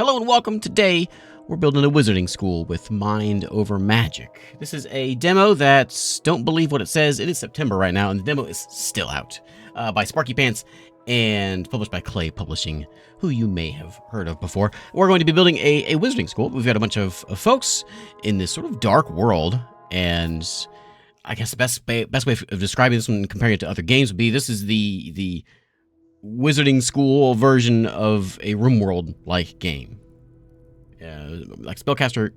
Hello and welcome. Today, we're building a wizarding school with mind over magic. This is a demo that's, don't believe what it says, it is September right now, and the demo is still out. By Sparky Pants and published by Clay Publishing, who you may have heard of before. We're going to be building a wizarding school. We've got a bunch of folks in this sort of dark world, and I guess the best way of describing this one and comparing it to other games would be this is the wizarding school version of a RimWorld-like game. Like Spellcaster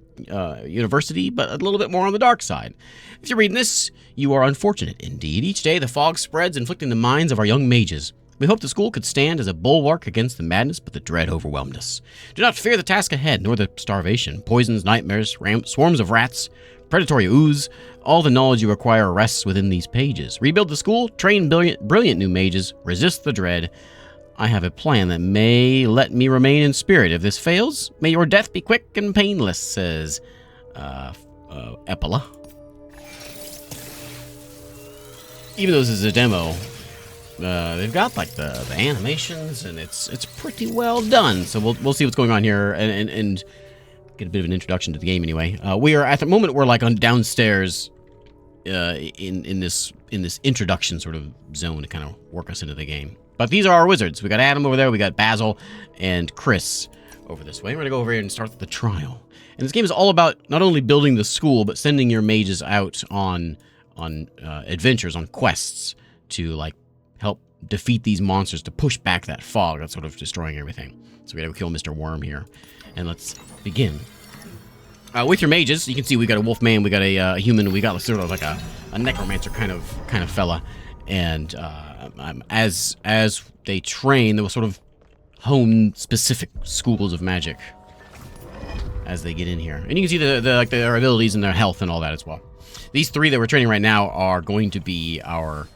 University, but a little bit more on the dark side. If you're reading this, you are unfortunate indeed. Each day the fog spreads, inflicting the minds of our young mages. We hope the school could stand as a bulwark against the madness, but the dread overwhelmed us. Do not fear the task ahead, nor the starvation, poisons, nightmares, swarms of rats, predatory ooze. All the knowledge you require rests within these pages. Rebuild the school, train brilliant new mages, resist the dread. I have a plan that may let me remain in spirit. If this fails, may your death be quick and painless, says Epola. Even though this is a demo, they've got like the animations, and it's pretty well done. So we'll see what's going on here and get a bit of an introduction to the game anyway. We are at the moment we're like on downstairs in this introduction sort of zone to kind of work us into the game. But these are our wizards. We got Adam over there, we got Basil, and Chris over this way. We're gonna go over here and start the trial. And this game is all about not only building the school, but sending your mages out on adventures, on quests to like help defeat these monsters, to push back that fog that's sort of destroying everything. So we gotta kill Mr. Worm here. And let's begin. With your mages, you can see we got a wolf man, we got a human, we got sort of like a necromancer kind of fella. And as they train, they will sort of hone specific schools of magic as they get in here. And you can see their abilities and their health and all that as well. These three that we're training right now are going to be our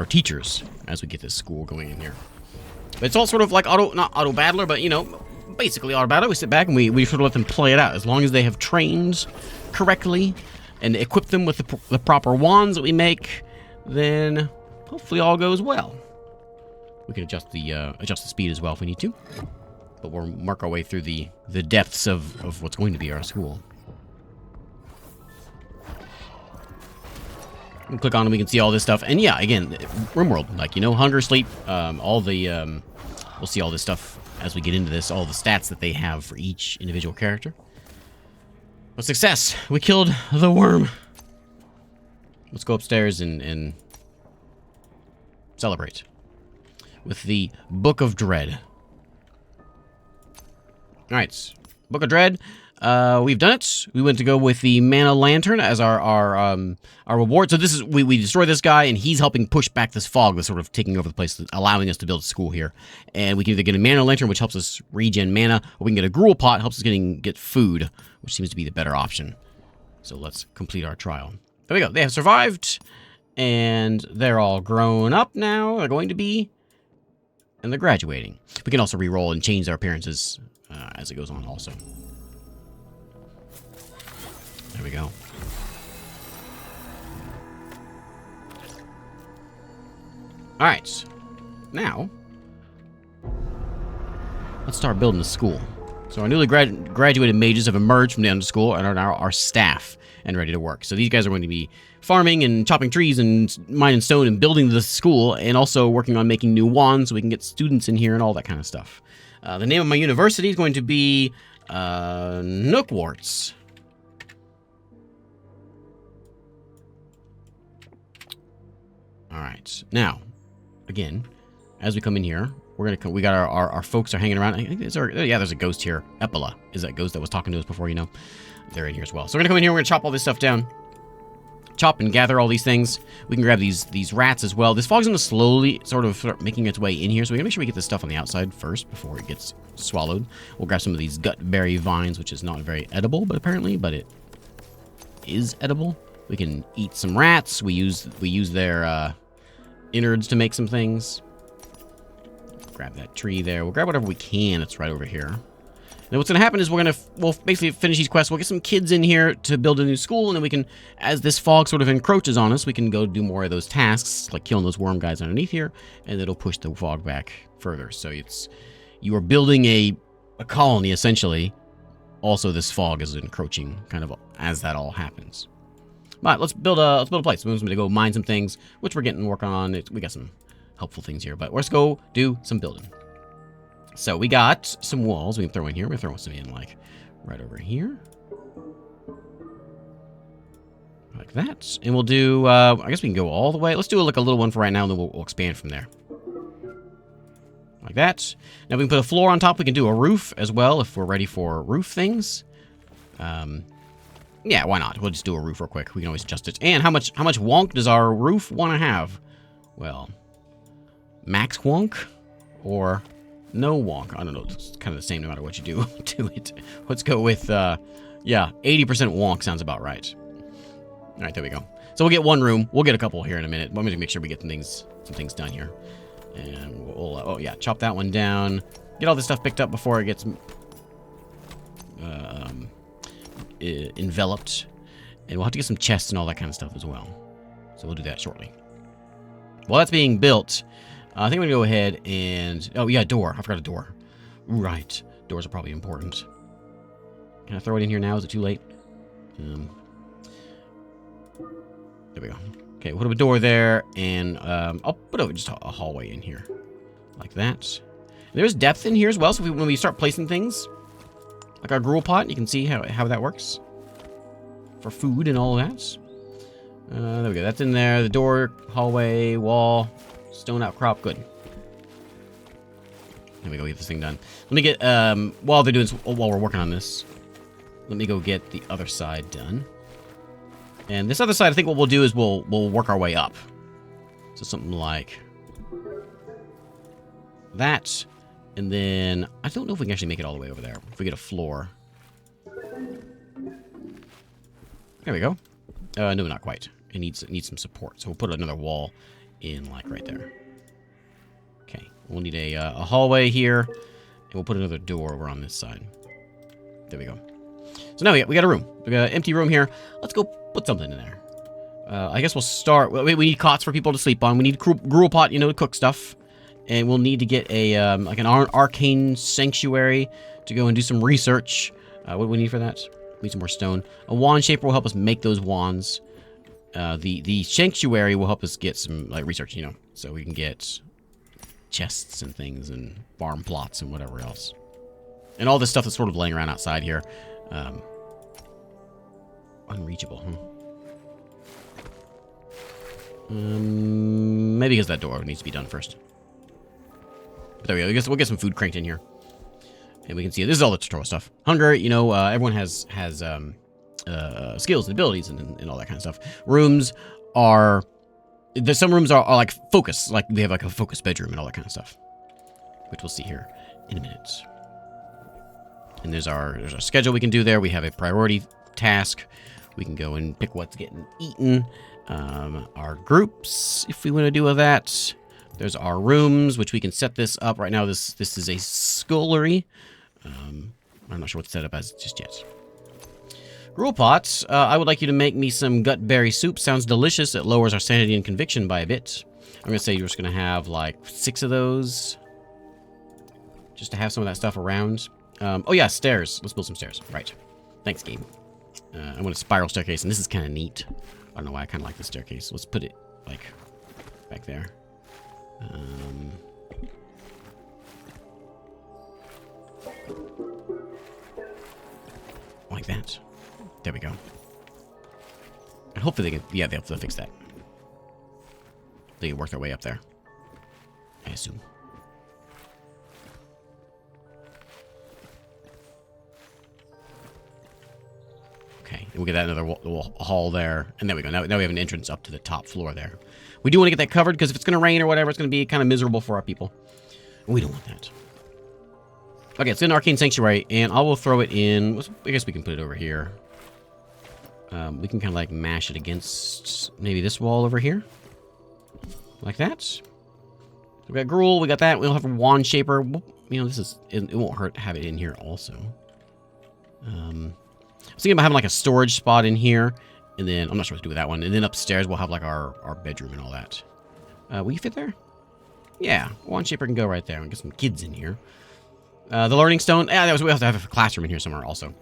teachers as we get this school going in here. But it's all sort of like not auto battler, but you know, basically auto battler. We sit back and we sort of let them play it out. As long as they have trained correctly and equip them with the proper wands that we make, then hopefully all goes well. We can adjust the speed as well if we need to. But we'll mark our way through the depths of what's going to be our school. We click on it, we can see all this stuff. And yeah, again, RimWorld, like, you know, hunger, sleep, all the, we'll see all this stuff as we get into this, all the stats that they have for each individual character. But success! We killed the worm! Let's go upstairs and celebrate with the Book of Dread. Alright, Book of Dread. We've done it. We went to go with the Mana Lantern as our reward. So this is we destroy this guy, and he's helping push back this fog that's sort of taking over the place, allowing us to build a school here. And we can either get a Mana Lantern, which helps us regen mana, or we can get a Gruel Pot, helps us get food, which seems to be the better option. So let's complete our trial. There we go. They have survived, and they're all grown up now. They're going to be, and they're graduating. We can also re-roll and change their appearances as it goes on also. There we go. Alright. Now, let's start building the school. So our newly graduated mages have emerged from the Underschool and are now our staff and ready to work. So these guys are going to be farming and chopping trees and mining stone and building the school, and also working on making new wands so we can get students in here and all that kind of stuff. The name of my university is going to be Nookwarts. Alright, now, again, as we come in here, we got our folks are hanging around. I think there's a ghost here. Epola is that ghost that was talking to us before, you know. They're in here as well. So we're gonna come in here, we're gonna chop all this stuff down. Chop and gather all these things. We can grab these rats as well. This fog's gonna slowly sort of start making its way in here, so we gotta make sure we get this stuff on the outside first before it gets swallowed. We'll grab some of these gutberry vines, which is not very edible, but it is edible. We can eat some rats. We use their innards to make some things. Grab that tree there. We'll grab whatever we can. It's right over here. Then what's going to happen is we'll basically finish these quests. We'll get some kids in here to build a new school, and then we can, as this fog sort of encroaches on us, we can go do more of those tasks, like killing those worm guys underneath here, and it'll push the fog back further. So you are building a a colony, essentially. Also, this fog is encroaching kind of as that all happens. But let's build a place. We're going to go mine some things, which we're getting working on. We got some helpful things here, but let's go do some building. So we got some walls we can throw in here. We're throwing some in like right over here. Like that. And we'll do, I guess we can go all the way. Let's do like a little one for right now, and then we'll expand from there. Like that. Now we can put a floor on top. We can do a roof as well if we're ready for roof things. Yeah, why not? We'll just do a roof real quick. We can always adjust it. And how much wonk does our roof want to have? Well, max wonk or no wonk? I don't know. It's kind of the same no matter what you do to it. Let's go with, yeah, 80% wonk sounds about right. All right, there we go. So we'll get one room. We'll get a couple here in a minute. I'm going to make sure we get some things done here. And we'll, oh yeah, chop that one down. Get all this stuff picked up before it gets enveloped. And we'll have to get some chests and all that kind of stuff as well. So we'll do that shortly. While that's being built, I think I'm going to go ahead and... Oh yeah, door. I forgot a door. Right. Doors are probably important. Can I throw it in here now? Is it too late? There we go. Okay, we'll put a door there, and I'll put just a hallway in here. Like that. There's depth in here as well, so when we start placing things, like our gruel pot, you can see how that works. For food and all that. There we go, that's in there. The door, hallway, wall, stone outcrop, good. There we go, get this thing done. Let me get, while we're working on this, let me go get the other side done. And this other side, I think what we'll do is we'll work our way up. So something like that. And then, I don't know if we can actually make it all the way over there. If we get a floor. There we go. No, not quite. It needs some support. So we'll put another wall in, like, right there. Okay. We'll need a hallway here. And we'll put another door over on this side. There we go. So now we got a room. We got an empty room here. Let's go put something in there. I guess we'll start... We need cots for people to sleep on. We need gruel pot, to cook stuff. And we'll need to get a like an arcane sanctuary to go and do some research. What do we need for that? We need some more stone. A wand shaper will help us make those wands. The sanctuary will help us get some research, so we can get chests and things and farm plots and whatever else. And all this stuff that's sort of laying around outside here. Unreachable, huh? Maybe because that door needs to be done first. But there we go. I guess we'll get some food cranked in here. And we can see this is all the tutorial stuff. Hunger, everyone has skills and abilities and all that kind of stuff. Rooms are... some rooms are like focus. Like we have like a focus bedroom and all that kind of stuff. Which we'll see here in a minute. And there's our schedule we can do there. We have a priority task. We can go and pick what's getting eaten. Our groups, if we want to do with that. There's our rooms, which we can set this up. Right now, this is a scullery. I'm not sure what to set up as just yet. Gruel pots. I would like you to make me some gutberry soup. Sounds delicious. It lowers our sanity and conviction by a bit. I'm going to say you're just going to have like 6 of those. Just to have some of that stuff around. Oh yeah, stairs. Let's build some stairs. Right. Thanks, game. I want a spiral staircase, and this is kind of neat. I don't know why I kind of like this staircase. Let's put it, like, back there. Like that. There we go. And hopefully they can... Yeah, they'll fix that. They can work their way up there. I assume. Okay, and we'll get that another hall there. And there we go. Now we have an entrance up to the top floor there. We do want to get that covered, because if it's going to rain or whatever, it's going to be kind of miserable for our people. We don't want that. Okay, it's in Arcane Sanctuary, and I will throw it in... I guess we can put it over here. We can kind of like mash it against maybe this wall over here. Like that. So we got gruel, we got that. We'll have a wand shaper. This is... It won't hurt to have it in here also. I was thinking about having like a storage spot in here. And then, I'm not sure what to do with that one. And then upstairs, we'll have like our bedroom and all that. Will you fit there? Yeah, wand shaper can go right there and get some kids in here. The learning stone. Yeah, we have to have a classroom in here somewhere also.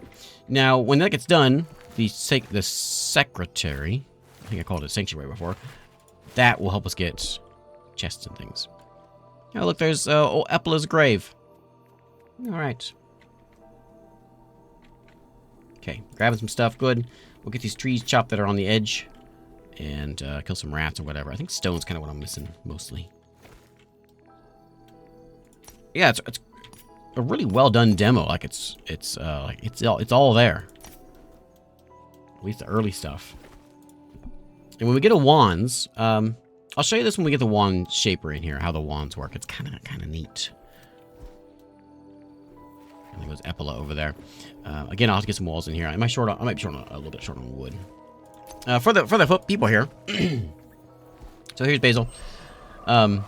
Now, when that gets done, the secretary, I think I called it sanctuary before, that will help us get chests and things. Oh, look, there's old Epila's grave. All right. Okay, grabbing some stuff. Good. We'll get these trees chopped that are on the edge and kill some rats or whatever. I think stone's kind of what I'm missing mostly. Yeah, it's a really well done demo. Like it's all there. At least the early stuff. And when we get a wands, I'll show you this when we get the wand shaper in here, how the wands work. It's kind of neat. And there goes Epila over there. Again, I'll have to get some walls in here. I might be short on a little bit short on wood. For the people here. So here's Basil. The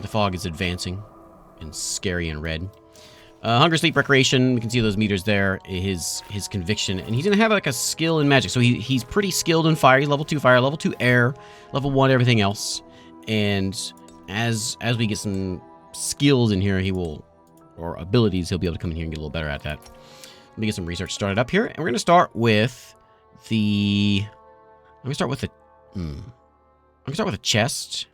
fog is advancing and scary and red. Hunger, sleep, recreation. We can see those meters there. His conviction, and he's gonna have like a skill in magic. So he's pretty skilled in fire. He's level 2 fire, level 2 air, level 1 everything else. And as we get some skills in here, or abilities, he'll be able to come in here and get a little better at that. Let me get some research started up here, and we're gonna start with the. Let me start with the. I'm gonna start with a chest.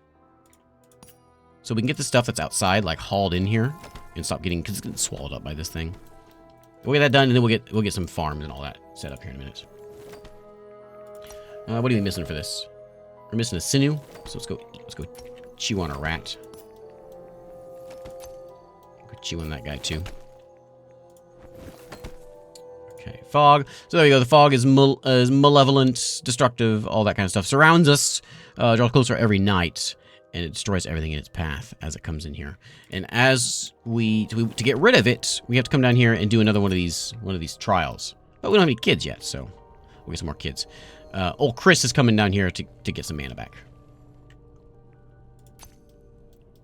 So we can get the stuff that's outside, like, hauled in here. And stop getting, because it's getting swallowed up by this thing. We'll get that done, and then we'll get some farms and all that set up here in a minute. What are we missing for this? We're missing a sinew, so let's go chew on a rat. Go chew on that guy too. Okay, fog. So there you go. The fog is malevolent, destructive, all that kind of stuff. Surrounds us, draws closer every night. And it destroys everything in its path as it comes in here. And as to get rid of it, we have to come down here and do another one of these trials. But we don't have any kids yet, so we'll get some more kids. Old Chris is coming down here to get some mana back.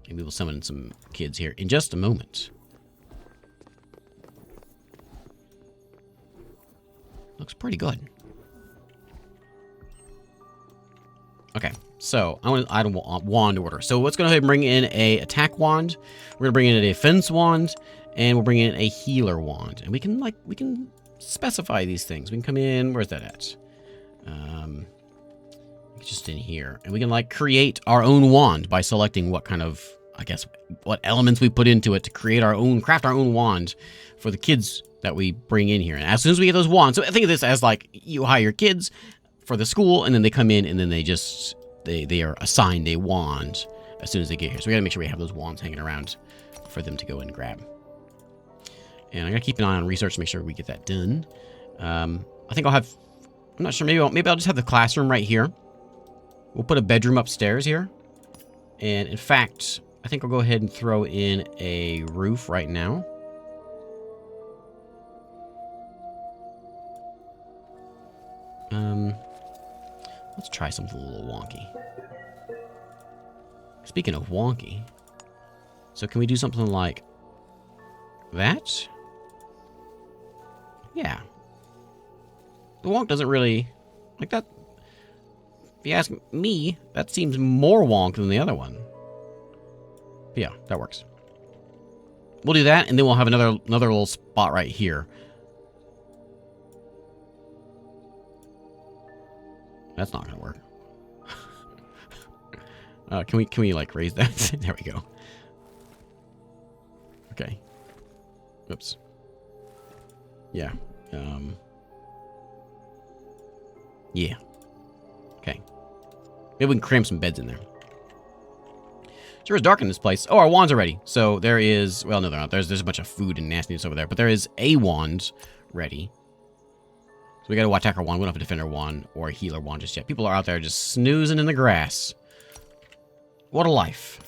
And we will summon some kids here in just a moment. Looks pretty good. Okay. So, I want to item wand order. So, let's go ahead and bring in a attack wand. We're going to bring in a defense wand. And we'll bring in a healer wand. And we can specify these things. We can come in, where's that at? Just in here. And we can, create our own wand by selecting what kind of, what elements we put into it to craft our own wand for the kids that we bring in here. And as soon as we get those wands, so think of this as, you hire kids for the school, and then they come in, and then they are assigned a wand as soon as they get here. So we gotta make sure we have those wands hanging around for them to go and grab. And I gotta keep an eye on research to make sure we get that done. I think I'm not sure, maybe I'll just have the classroom right here. We'll put a bedroom upstairs here. And in fact, I think I'll go ahead and throw in a roof right now. Let's try something a little wonky. Speaking of wonky, so can we do something like that? Yeah. The wonk doesn't really, like that. If you ask me, that seems more wonk than the other one. But yeah, that works. We'll do that, and then we'll have another little spot right here. That's not gonna work. Can we raise that? There we go. Okay. Oops. Yeah. Yeah. Okay. Maybe we can cram some beds in there. Sure is dark in this place. Oh, our wands are ready. So there is, well, no, they're not. There's a bunch of food and nastiness over there, but there is a wand ready. So we got to attack our wand. We don't have a defender wand or a healer wand just yet. People are out there just snoozing in the grass. What a life.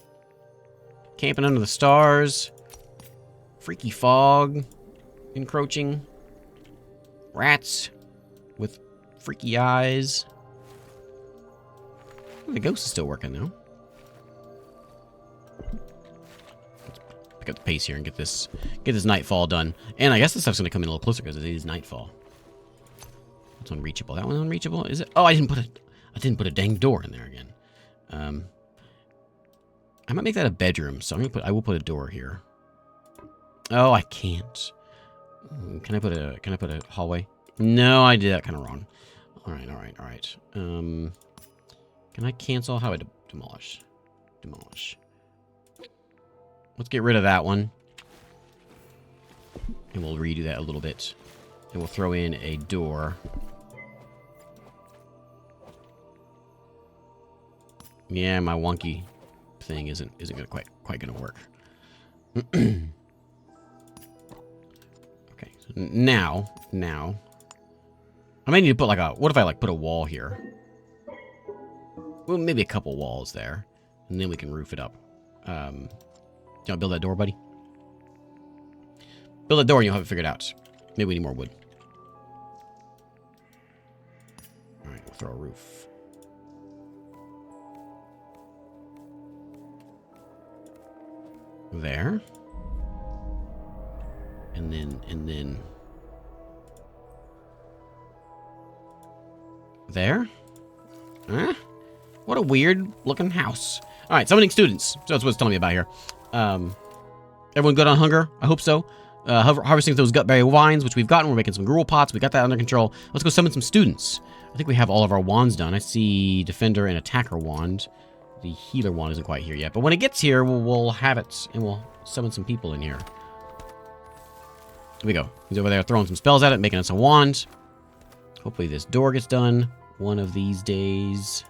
Camping under the stars. Freaky fog. Encroaching. Rats. With freaky eyes. The ghost is still working though. Let's pick up the pace here and get this nightfall done. And I guess this stuff's gonna come in a little closer because it is nightfall. It's unreachable. That one's unreachable, is it? Oh, I didn't put a dang door in there again. I might make that a bedroom, so I will put a door here. Oh, I can't. Can I put a hallway? No, I did that kind of wrong. All right, all right, all right. Can I cancel? How do I demolish? Demolish. Let's get rid of that one. And we'll redo that a little bit. And we'll throw in a door. Yeah, my wonky thing isn't gonna quite gonna work. Okay, so now I might need to put like what if I like put a wall here? Well, maybe a couple walls there, and then we can roof it up. Do you want to build that door, buddy? Build a door and you'll have it figured out. Maybe we need more wood. Alright, we'll throw a roof. There. And then... There? Huh? What a weird looking house. Alright, summoning students. So that's what it's telling me about here. Everyone good on hunger? I hope so. Harvesting those gutberry wines, which we've gotten. We're making some gruel pots. We got that under control. Let's go summon some students. I think we have all of our wands done. I see defender and attacker wand. The healer wand isn't quite here yet. But when it gets here, we'll have it, and we'll summon some people in here. Here we go. He's over there throwing some spells at it, making us a wand. Hopefully this door gets done one of these days.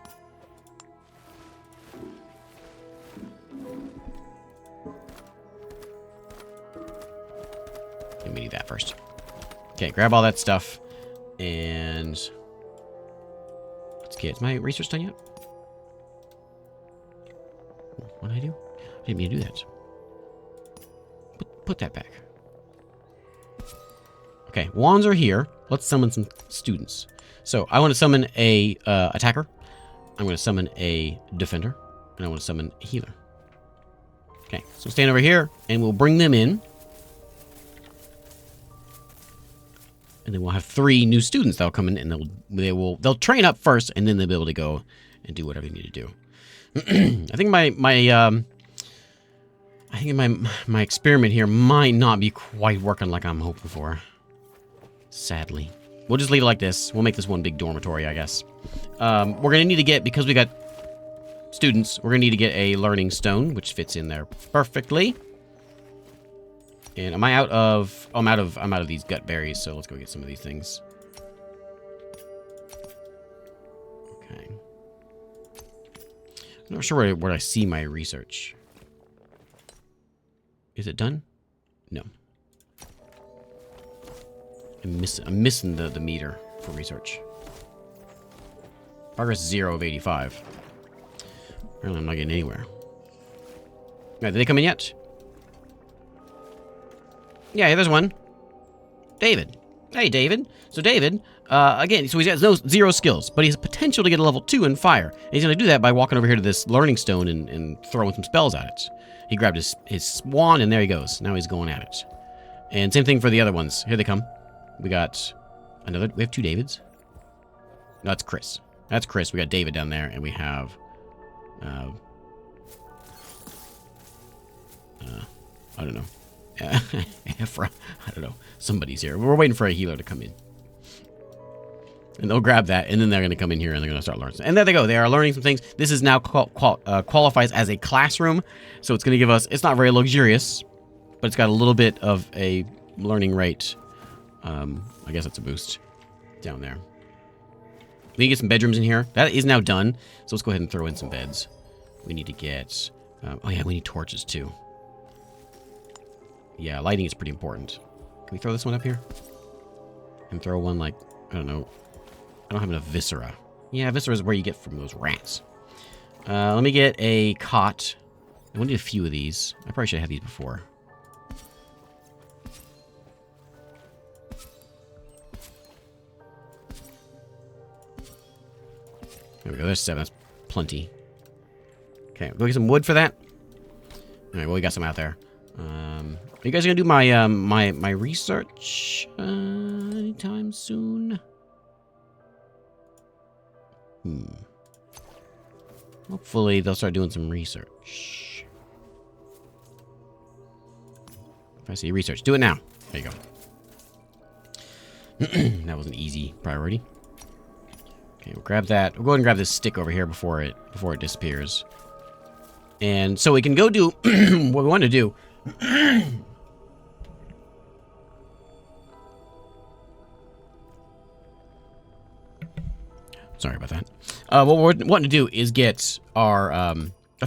We need that first. Okay, grab all that stuff. And let's get... Is my research done yet? What did I do? I didn't mean to do that. Put that back. Okay, wands are here. Let's summon some students. So I want to summon a attacker. I'm going to summon a defender. And I want to summon a healer. Okay, so stand over here and we'll bring them in. And then we'll have 3 new students that'll come in, and they'll train up first, and then they'll be able to go and do whatever they need to do. I think my experiment here might not be quite working like I'm hoping for. Sadly, we'll just leave it like this. We'll make this one big dormitory, I guess. We're gonna need to get, because we got students, we're gonna need to get a learning stone, which fits in there perfectly. And am I out of... Oh, I'm out of these gut berries, so let's go get some of these things. Okay. I'm not sure where I see my research. Is it done? No. I'm missing the meter for research. Progress 0 of 85. Apparently I'm not getting anywhere. Alright, did they come in yet? Yeah, there's one. David. Hey, David. So David, again, so he has 0 skills, but he has potential to get a level 2 in fire. And he's going to do that by walking over here to this learning stone and throwing some spells at it. He grabbed his wand, and there he goes. Now he's going at it. And same thing for the other ones. Here they come. We got another... We have 2 Davids. No, that's Chris. That's Chris. We got David down there, and we have... I don't know. Ephra. I don't know. Somebody's here. We're waiting for a healer to come in. And they'll grab that, and then they're going to come in here, and they're going to start learning. And there they go. They are learning some things. This is now qualifies as a classroom, so it's going to give us... It's not very luxurious, but it's got a little bit of a learning rate. I guess that's a boost down there. We can get some bedrooms in here. That is now done, so let's go ahead and throw in some beds. We need to get... oh, yeah, we need torches, too. Yeah, lighting is pretty important. Can we throw this one up here? And throw one like, I don't know. I don't have enough viscera. Yeah, viscera is where you get from those rats. Let me get a cot. I want to do a few of these. I probably should have had these before. There we go. There's 7. That's plenty. Okay, go get some wood for that. All right, well, we got some out there. Are you guys gonna do my my research anytime soon? Hopefully they'll start doing some research. If I see research, do it now. There you go. That was an easy priority. Okay, we'll grab that. We'll go ahead and grab this stick over here before it disappears. And so we can go do what we want to do. Sorry about that. What we're wanting to do is get our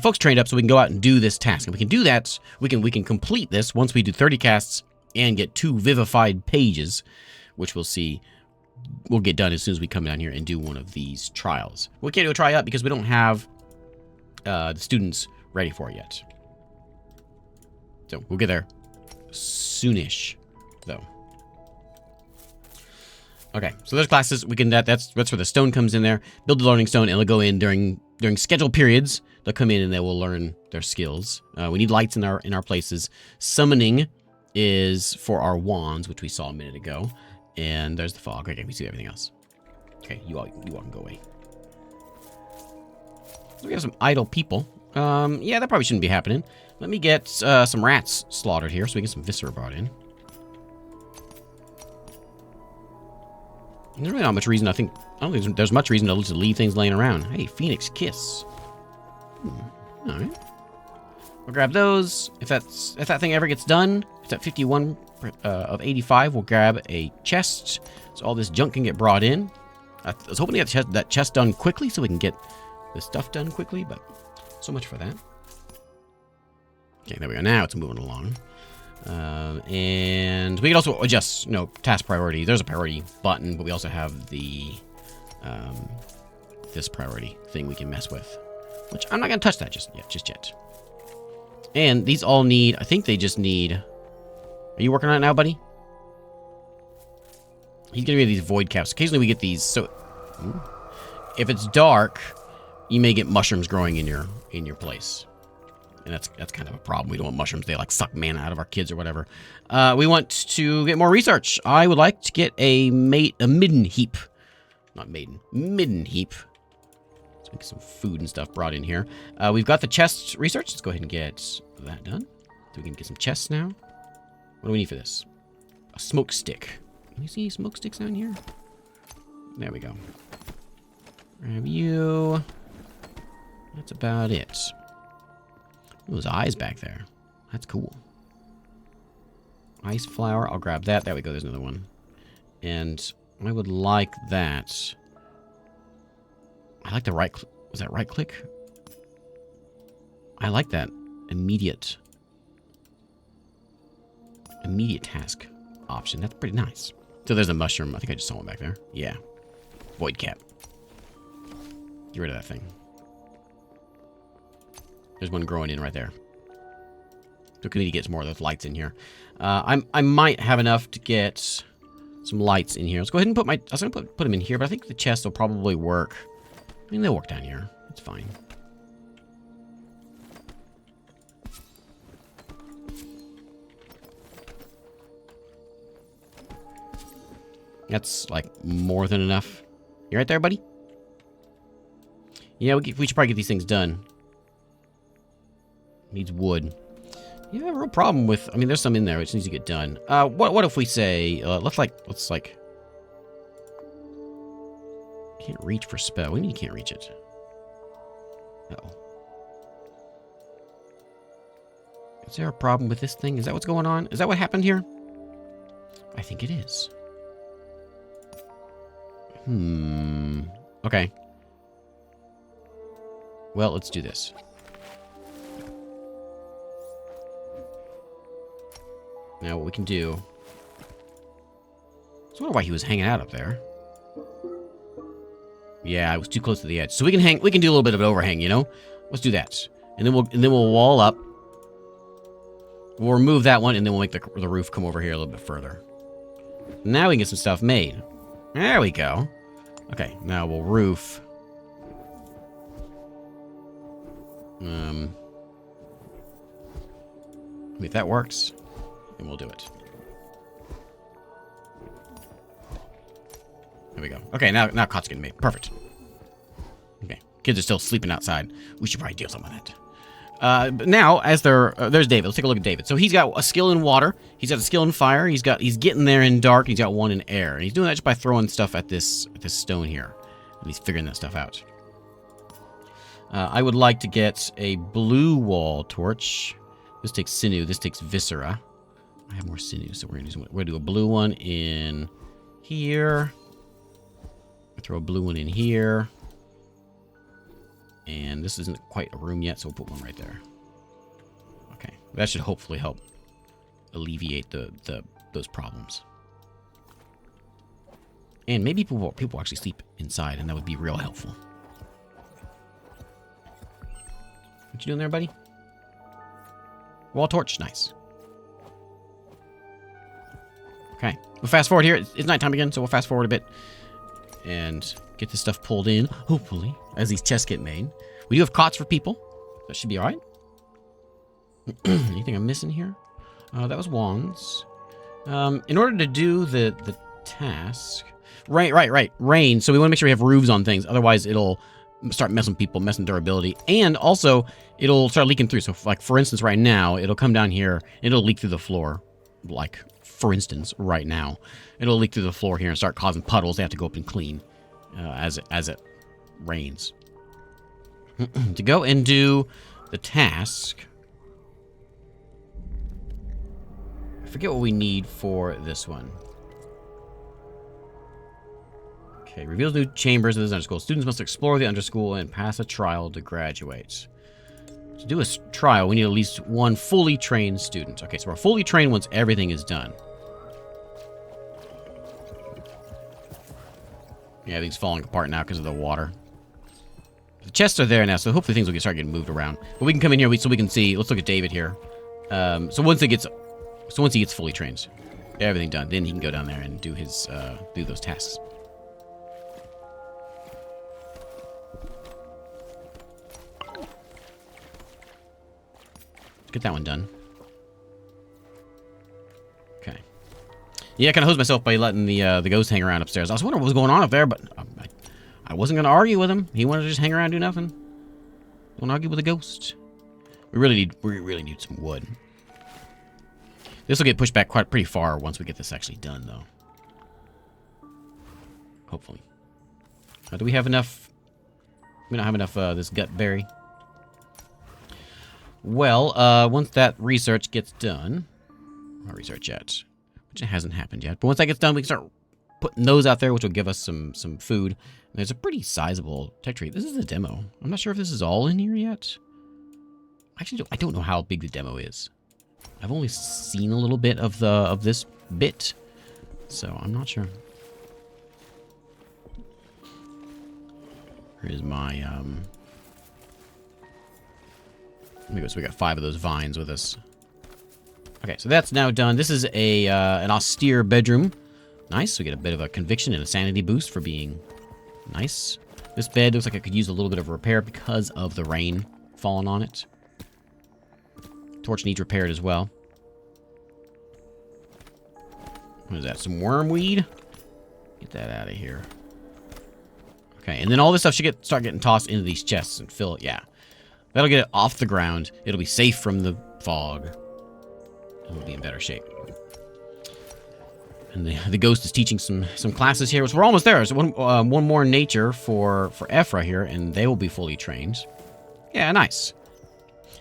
folks trained up so we can go out and do this task. And we can do that. We can complete this once we do 30 casts and get 2 vivified pages, which we'll see. We'll get done as soon as we come down here and do one of these trials. We can't do a tryout because we don't have the students ready for it yet. So we'll get there soonish, though. Okay, so there's classes. We can that's where the stone comes in there. Build the learning stone, and they'll go in during scheduled periods. They'll come in and they will learn their skills. We need lights in our places. Summoning is for our wands, which we saw a minute ago. And there's the fog. Okay, we see everything else. Okay, you all can go away. So we have some idle people. Yeah, that probably shouldn't be happening. Let me get some rats slaughtered here so we get some viscera brought in. There's really not much reason, I don't think there's much reason to leave things laying around. Hey, Phoenix Kiss. Alright. We'll grab those. If that thing ever gets done, it's at 51 of 85, we'll grab a chest. So all this junk can get brought in. I was hoping to get that chest done quickly so we can get the stuff done quickly, but so much for that. Okay, there we go. Now it's moving along. And we can also adjust, task priority. There's a priority button, but we also have the this priority thing we can mess with, which I'm not going to touch that just yet. And these all need, I think they just need, are you working on it now, buddy? He's giving me these void caps. Occasionally we get these, so if it's dark, you may get mushrooms growing in your place. And that's kind of a problem. We don't want mushrooms. They like suck mana out of our kids or whatever. We want to get more research. I would like to get a midden heap. Not maiden. Midden heap. Let's make some food and stuff brought in here. We've got the chest research. Let's go ahead and get that done. So we can get some chests now. What do we need for this? A smoke stick. Can you see smoke sticks down here? There we go. Grab you. That's about it. Those eyes back there. That's cool. Ice flower. I'll grab that. There we go. There's another one. And I would like that. I like the right click. Was that right click? I like that immediate task option. That's pretty nice. So there's a mushroom. I think I just saw one back there. Yeah. Void cap. Get rid of that thing. There's one growing in right there. So we need to get some more of those lights in here. I might have enough to get some lights in here. Let's go ahead and put I was going to put them in here, but I think the chest will probably work. I mean, they'll work down here. It's fine. That's, like, more than enough. You right there, buddy? Yeah, we should probably get these things done. Needs wood. You have a real problem with... I mean, there's some in there which needs to get done. What if we say... let's like... Can't reach for spell. What do you mean you can't reach it? Uh-oh. Is there a problem with this thing? Is that what's going on? Is that what happened here? I think it is. Okay. Well, let's do this. Now, what we can do... I wonder why he was hanging out up there. Yeah, I was too close to the edge. So we can do a little bit of an overhang, you know? Let's do that. And then we'll wall up. We'll remove that one, and then we'll make the roof come over here a little bit further. Now we can get some stuff made. There we go. Okay, now we'll roof. If that works, then we'll do it. There we go. Okay, now cot's getting made. Perfect. Okay, kids are still sleeping outside. We should probably deal some of that. But now, as there's David. Let's take a look at David. So he's got a skill in water. He's got a skill in fire. He's getting there in dark. He's got one in air, and he's doing that just by throwing stuff at this stone here, and he's figuring that stuff out. I would like to get a blue wall torch. This takes sinew. This takes viscera. I have more sinew, so we're gonna do a blue one in here. Throw a blue one in here. And this isn't quite a room yet, so we'll put one right there. Okay, that should hopefully help alleviate those problems. And maybe people actually sleep inside, and that would be real helpful. What you doing there, buddy? Wall torch, nice. Okay, we'll fast forward here. It's nighttime again, so we'll fast forward a bit and get this stuff pulled in, hopefully, as these chests get made. We do have cots for people. That should be all right. Anything I'm missing here? That was wands. In order to do the task... Right. Rain. So we want to make sure we have roofs on things. Otherwise, it'll start messing people, messing durability. And also, it'll start leaking through. So, like, for instance, right now, it'll come down here, and it'll leak through the floor. Like, for instance, right now. It'll leak through the floor here and start causing puddles. They have to go up and clean as it rains. To go and do the task... I forget what we need for this one. Okay, reveals new chambers of this Underschool. Students must explore the Underschool and pass a trial to graduate. To do a trial, we need at least one fully trained student. Okay, so we're fully trained once everything is done. Yeah, everything's falling apart now because of the water. The chests are there now, so hopefully things will start getting moved around. But we can come in here so we can see. Let's look at David here. So once he gets fully trained, everything done, then he can go down there and do his do those tasks. Let's get that one done. Okay. Yeah, I kind of hosed myself by letting the ghost hang around upstairs. I was wondering what was going on up there, but I wasn't going to argue with him. He wanted to just hang around and do nothing. Don't argue with a ghost. We really need some wood. This will get pushed back pretty far once we get this actually done, though. Hopefully. Do we have enough? We don't have enough this gut berry. Well, once that research gets done, not research yet, which it hasn't happened yet, but once that gets done, we can start putting those out there, which will give us some food. And there's a pretty sizable tech tree. This is a demo. I'm not sure if this is all in here yet. Actually, I don't know how big the demo is. I've only seen a little bit of this bit, so I'm not sure. Here's my Let me go. So we got 5 of those vines with us. Okay, so that's now done. This is an austere bedroom. Nice. We get a bit of a conviction and a sanity boost for being nice. This bed looks like it could use a little bit of repair because of the rain falling on it. Torch needs repaired as well. What is that? Some wormweed? Get that out of here. Okay, and then all this stuff should start getting tossed into these chests and fill it. Yeah. That'll get it off the ground. It'll be safe from the fog. And we'll be in better shape. And the ghost is teaching some classes here, which we're almost there. So one more nature for Ephra here, and they will be fully trained. Yeah, nice.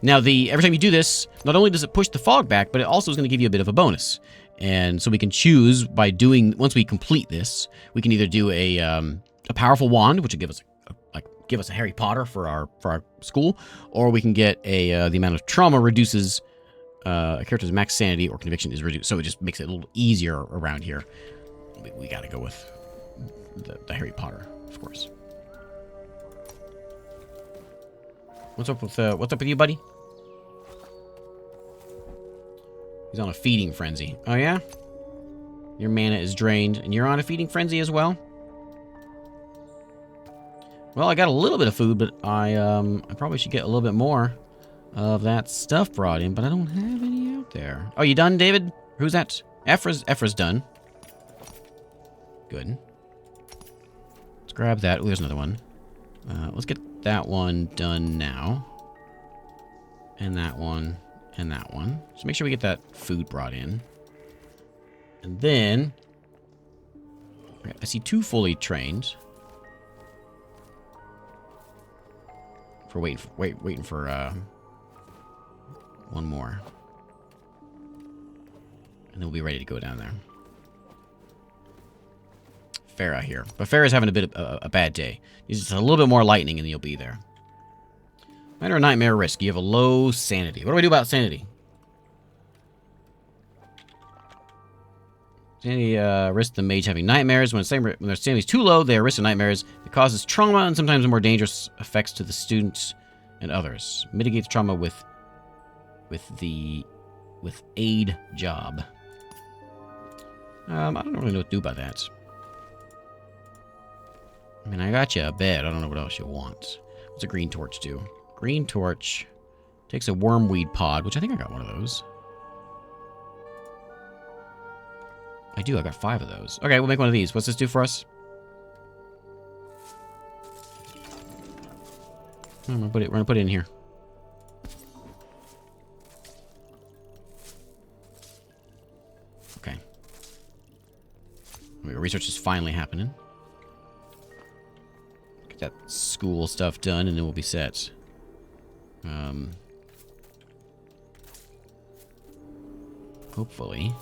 Now, every time you do this, not only does it push the fog back, but it also is going to give you a bit of a bonus. And so we can choose by once we complete this, we can either do a powerful wand, which will give us a Harry Potter for our school, or we can get the amount of trauma reduces a character's max sanity or conviction is reduced. So it just makes it a little easier around here. We got to go with the Harry Potter, of course. What's up with you, buddy? He's on a feeding frenzy. Oh yeah? Your mana is drained, and you're on a feeding frenzy as well? Well, I got a little bit of food, but I probably should get a little bit more of that stuff brought in, but I don't have any out there. Oh, you done, David? Who's that? Ephra's done. Good. Let's grab that. Oh, there's another one. Let's get that one done now. And that one. And that one. So make sure we get that food brought in. And then... I see 2 fully trained. For waiting for one more. And then we'll be ready to go down there. Farah here. But Farah's having a bit of a bad day. He's just a little bit more lightning and you'll be there. Minor nightmare risk. You have a low sanity. What do we do about sanity? Sanity risk the mage having nightmares. When their sanity is too low, they are risk of nightmares. It causes trauma and sometimes more dangerous effects to the students and others. Mitigates trauma with aid job. I don't really know what to do about that. I mean, I got you a bed. I don't know what else you want. What's a green torch do? Green torch takes a wormweed pod, which I think I got one of those. I do. I got 5 of those. Okay, we'll make one of these. What's this do for us? We're gonna put it in here. Okay. Research is finally happening. Get that school stuff done, and then we'll be set. Hopefully.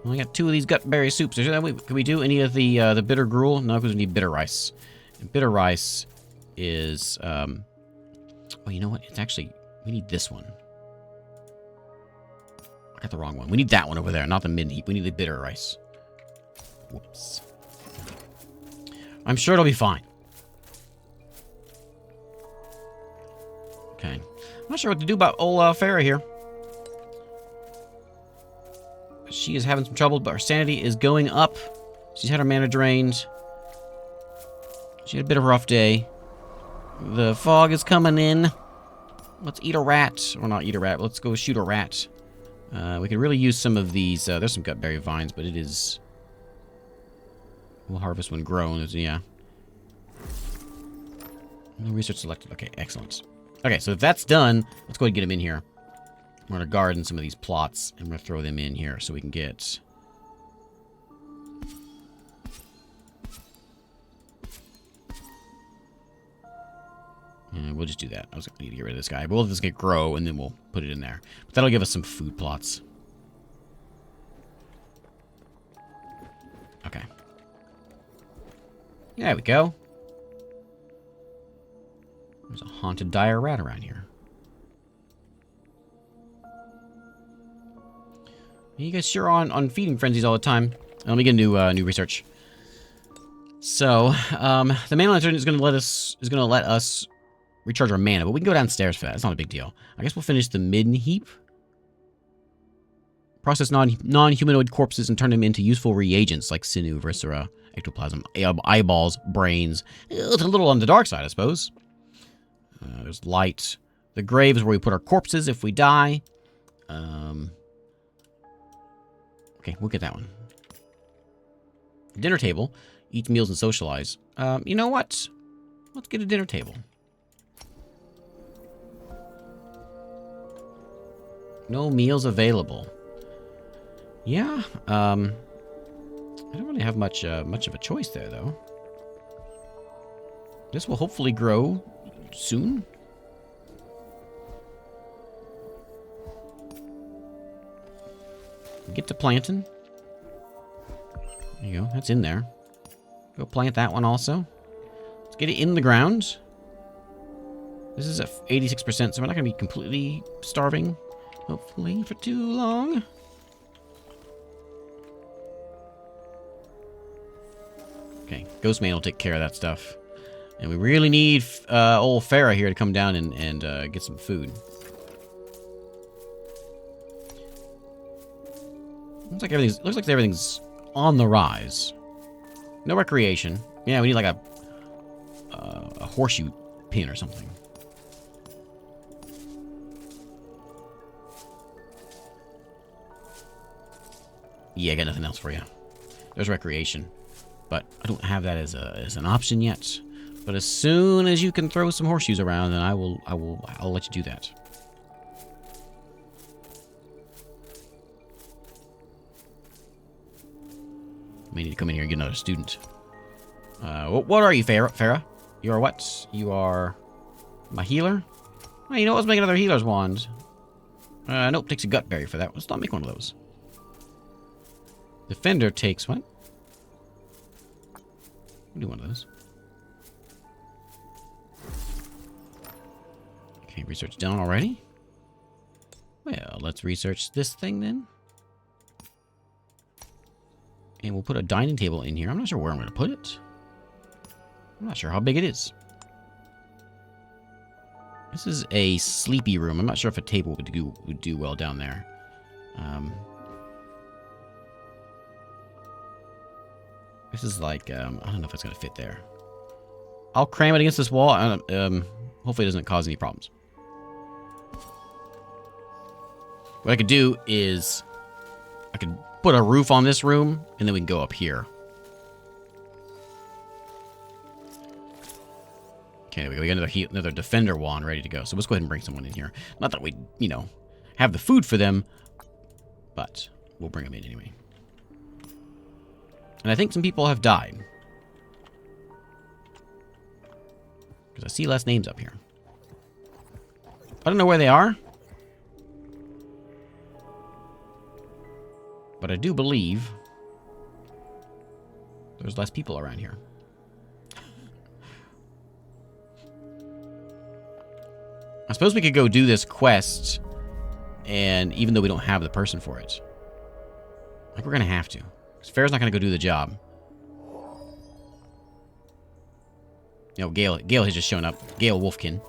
Only got 2 of these gutberry soups. Can we do any of the bitter gruel? No, because we need bitter rice. And bitter rice is oh, you know what? It's actually we need this one. I got the wrong one. We need that one over there, not the mid heap. We need the bitter rice. Whoops. I'm sure it'll be fine. Okay. I'm not sure what to do about old Farah here. She is having some trouble, but her sanity is going up. She's had her mana drained. She had a bit of a rough day. The fog is coming in. Let's eat a rat. Or not eat a rat. Let's go shoot a rat. We could really use some of these. There's some gutberry vines, but it is... We'll harvest when grown. Yeah. No research selected. Okay, excellent. Okay, so if that's done, let's go ahead and get them in here. We're going to garden some of these plots, and we're going to throw them in here so we can get... we'll just do that. I was going to need to get rid of this guy. But we'll just get grow, and then we'll put it in there. But that'll give us some food plots. Okay. There we go. There's a haunted dire rat around here. You guys sure are on feeding frenzies all the time. Let me get a new research. So, the main lantern is gonna let us recharge our mana, but we can go downstairs for that. It's not a big deal. I guess we'll finish the mid heap. Process non-humanoid corpses and turn them into useful reagents like sinew, viscera, ectoplasm, eyeballs, brains. It's a little on the dark side, I suppose. There's light. The grave is where we put our corpses if we die. Okay, we'll get that one. Dinner table. Eat meals and socialize. You know what? Let's get a dinner table. No meals available. Yeah, I don't really have much of a choice there, though. This will hopefully grow soon. Get to planting. There you go. That's in there. Go plant that one also. Let's get it in the ground. This is at 86%, so we're not going to be completely starving. Hopefully for too long. Okay, Ghostman will take care of that stuff. And we really need old Farah here to come down and get some food. Looks like everything's on the rise. No recreation. Yeah, we need like a horseshoe pin or something. Yeah, I got nothing else for you. There's recreation, but I don't have that as an option yet. But as soon as you can throw some horseshoes around, then I'll let you do that. May need to come in here and get another student. What are you, Farah? You are what? You are my healer? Well, you know what? Let's make another healer's wand. Nope, takes a gut berry for that. Let's not make one of those. Defender takes what? We'll do one of those. Okay, research done already? Well, let's research this thing then. And we'll put a dining table in here. I'm not sure where I'm going to put it. I'm not sure how big it is. This is a sleepy room. I'm not sure if a table would do well down there. This is like, I don't know if it's going to fit there. I'll cram it against this wall. Hopefully it doesn't cause any problems. What I could do is I could put a roof on this room, and then we can go up here. Okay, there we go. We got another defender wand ready to go. So let's go ahead and bring someone in here. Not that we, you know, have the food for them, but we'll bring them in anyway. And I think some people have died. Because I see less names up here. I don't know where they are. But I do believe there's less people around here. I suppose we could go do this quest, and even though we don't have the person for it, I think we're going to have to. Because Farah's not going to go do the job. You know, Gale has just shown up. Gale Wolfkin.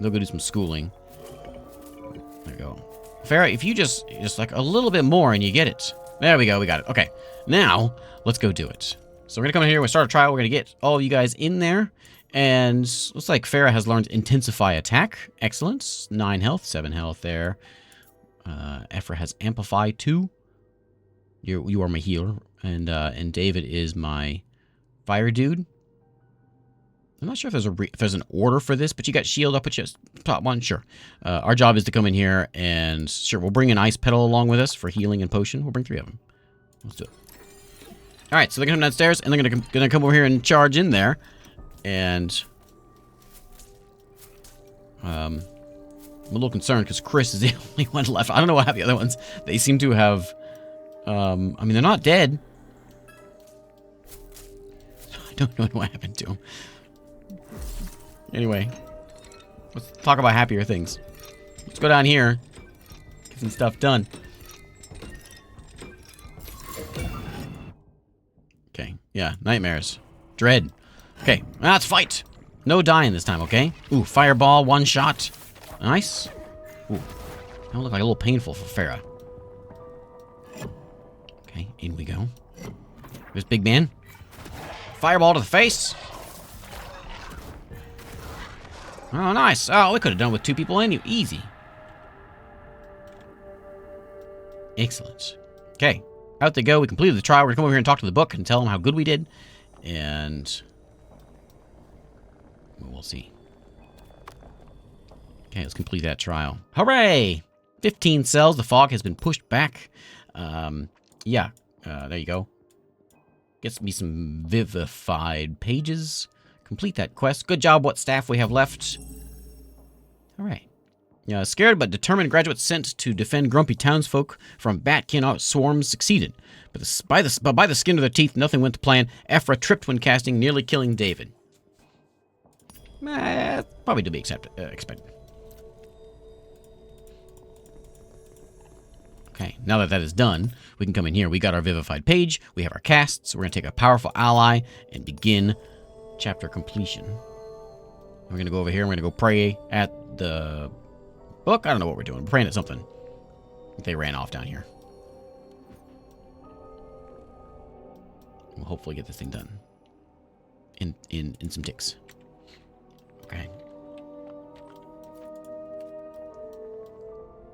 They'll go do some schooling. There we go. Farah, if you just like a little bit more and you get it. There we go, we got it. Okay, now let's go do it. So we're gonna come in here, we'll start a trial, we're gonna get all of you guys in there. And looks like Farah has learned Intensify Attack. Excellent. 9 health, 7 health there. Ephra has Amplify 2. You are my healer. And David is my fire dude. I'm not sure if there's an order for this, but you got shield. I'll put you top one. Sure. Our job is to come in here and sure, we'll bring an ice petal along with us for healing and potion. We'll bring 3 of them. Let's do it. All right, so they're gonna come downstairs and they're gonna come over here and charge in there, and I'm a little concerned because Chris is the only one left. I don't know what happened to the other ones. They seem to have. I mean, they're not dead. I don't know what happened to them. Anyway, let's talk about happier things. Let's go down here, get some stuff done. Okay, yeah, nightmares. Dread. Okay, let's fight. No dying this time, okay? Ooh, fireball, 1 shot. Nice. Ooh, that look like a little painful for Farah. Okay, in we go. This big man. Fireball to the face. Oh, nice. Oh, we could have done with 2 people in you. Easy. Excellent. Okay. Out they go. We completed the trial. We're going to come over here and talk to the book and tell them how good we did. And we'll see. Okay, let's complete that trial. Hooray! 15 cells. The fog has been pushed back. Yeah. There you go. Gets me some vivified pages. Complete that quest. Good job, what staff we have left. All right. Scared but determined graduates sent to defend grumpy townsfolk from Batkin swarms succeeded. But by the skin of their teeth, nothing went to plan. Ephra tripped when casting, nearly killing David. Probably to be expected. Okay, now that is done, we can come in here. We got our vivified page. We have our casts. We're going to take a powerful ally and begin chapter completion. We're going to go over here. We're going to go pray at the book. I don't know what we're doing. We're praying at something. They ran off down here. We'll hopefully get this thing done in some ticks. Okay.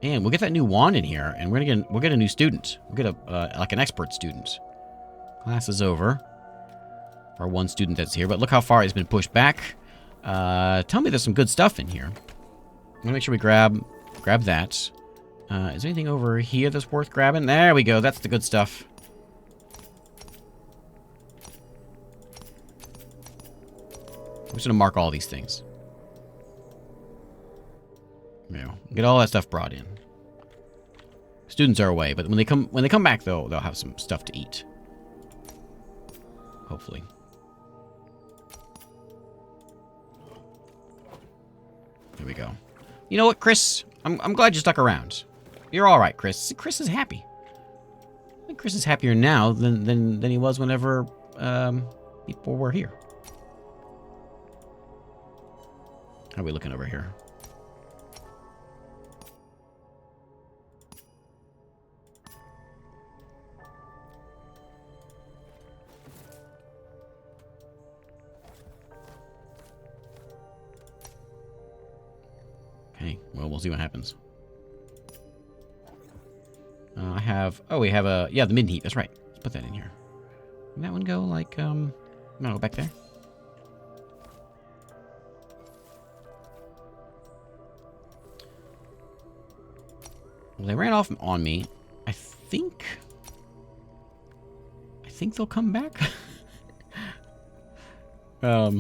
And we'll get that new wand in here, and we'll get a new student. We'll get like an expert student. Class is over. Our 1 student that's here, but look how far it's been pushed back. Tell me there's some good stuff in here. I'm gonna make sure we grab that. Is there anything over here that's worth grabbing? There we go. That's the good stuff. I'm just gonna mark all these things. You know, get all that stuff brought in. Students are away, but when they come back, they'll have some stuff to eat. Hopefully. There we go. You know what, Chris? I'm glad you stuck around. You're all right, Chris. Chris is happy. I think Chris is happier now than he was whenever people were here. How are we looking over here? Okay, well, we'll see what happens. I have... Oh, we have a... Yeah, the mid-heat. That's right. Let's put that in here. Can that one go, like, No, go back there. Well, they ran off on me. I think they'll come back. I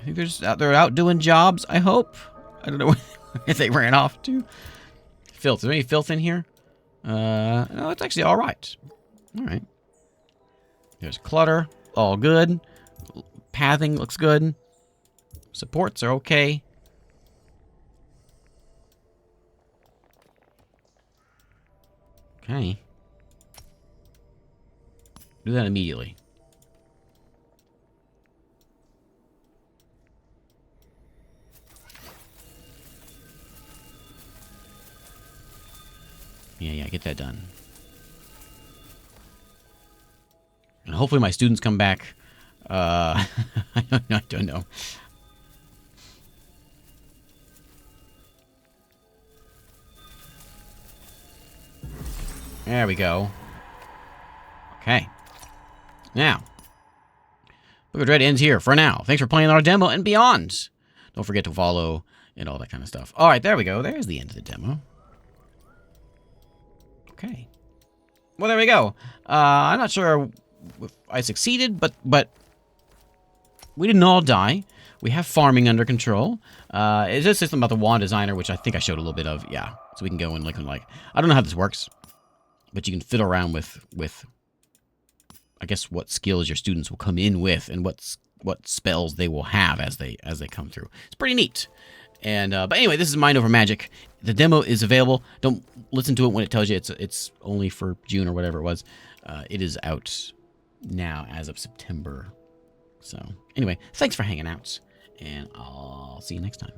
think they're out doing jobs, I hope. I don't know where they ran off to. Filth. Is there any filth in here? No, it's actually all right. All right. There's clutter. All good. Pathing looks good. Supports are okay. Okay. Do that immediately. Yeah, get that done. And hopefully my students come back. I don't know. There we go. Okay. Now, Book of Dread ends here for now. Thanks for playing our demo and beyond. Don't forget to follow and all that kind of stuff. All right, there we go. There's the end of the demo. Okay. Well, there we go. I'm not sure if I succeeded, but we didn't all die. We have farming under control. It's just something about the wand designer, which I think I showed a little bit of. Yeah, so we can go and like I don't know how this works, but you can fiddle around with I guess what skills your students will come in with and what spells they will have as they come through. It's pretty neat. And but anyway, this is Mind Over Magic. The demo is available. Don't listen to it when it tells you it's only for June or whatever it was. It is out now as of September. So anyway, thanks for hanging out, and I'll see you next time.